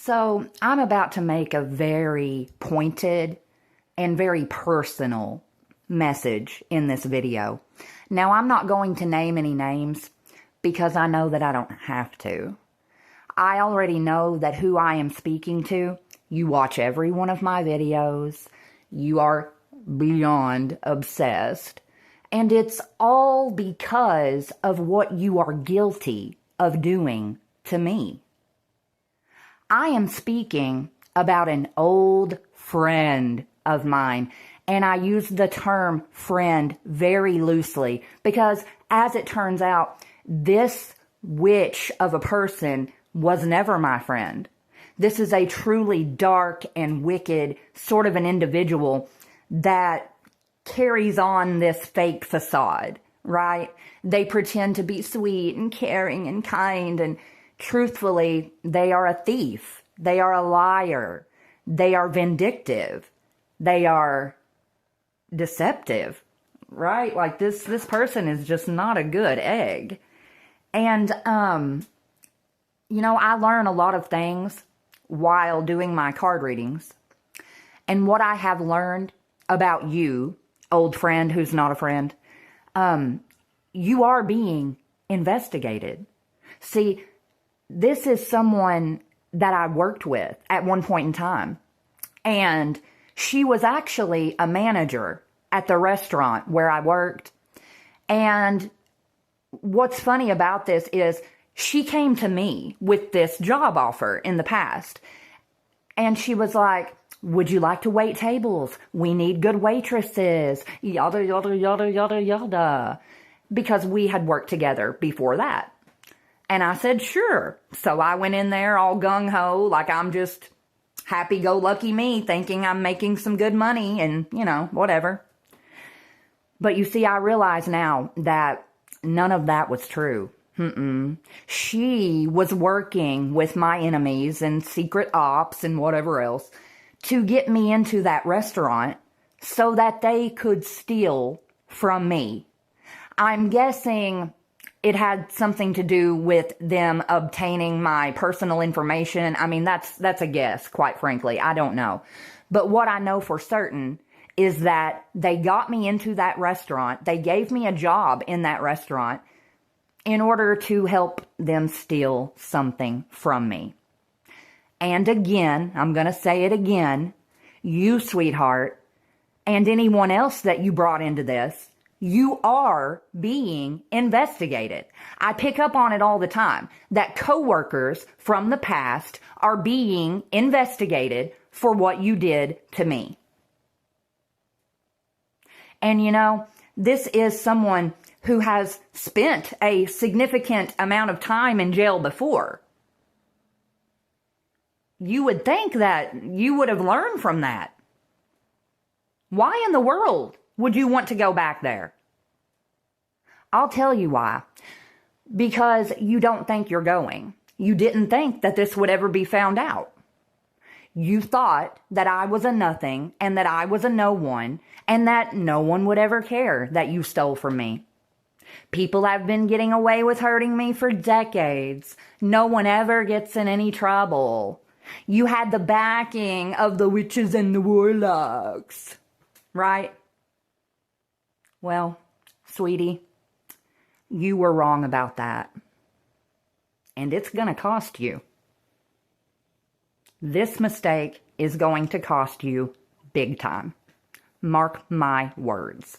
So, I'm about to make a very pointed and very personal message in this video. Now, I'm not going to name any names because I know that I don't have to. I already know that who I am speaking to, you watch every one of my videos, you are beyond obsessed, and it's all because of what you are guilty of doing to me. I am speaking about an old friend of mine, and I use the term friend very loosely because, as it turns out, this witch of a person was never my friend. This is a truly dark and wicked sort of an individual that carries on this fake facade, right? They pretend to be sweet and caring and kind, and truthfully, they are a thief. They are a liar. They are vindictive. They are deceptive, right? Like this person is just not a good egg. And, I learn a lot of things while doing my card readings. And what I have learned about you, old friend who's not a friend, you are being investigated. See, this is someone that I worked with at one point in time. And she was actually a manager at the restaurant where I worked. And what's funny about this is she came to me with this job offer in the past. And she was like, would you like to wait tables? We need good waitresses, yada, yada, yada, yada, yada. Because we had worked together before that. And I said, sure. So I went in there all gung-ho, like I'm just happy-go-lucky me, thinking I'm making some good money and, whatever. But you see, I realize now that none of that was true. She was working with my enemies and secret ops and whatever else to get me into that restaurant so that they could steal from me. I'm guessing it had something to do with them obtaining my personal information. I mean, that's a guess, quite frankly. I don't know. But what I know for certain is that they got me into that restaurant. They gave me a job in that restaurant in order to help them steal something from me. And again, I'm going to say it again, you, sweetheart, and anyone else that you brought into this, you are being investigated. I pick up on it all the time that coworkers from the past are being investigated for what you did to me. And this is someone who has spent a significant amount of time in jail before. You would think that you would have learned from that. Why in the world would you want to go back there? I'll tell you why. Because you don't think you're going. You didn't think that this would ever be found out. You thought that I was a nothing and that I was a no one and that no one would ever care that you stole from me. People have been getting away with hurting me for decades. No one ever gets in any trouble. You had the backing of the witches and the warlocks, right? Well, sweetie, you were wrong about that. And it's going to cost you. This mistake is going to cost you big time. Mark my words.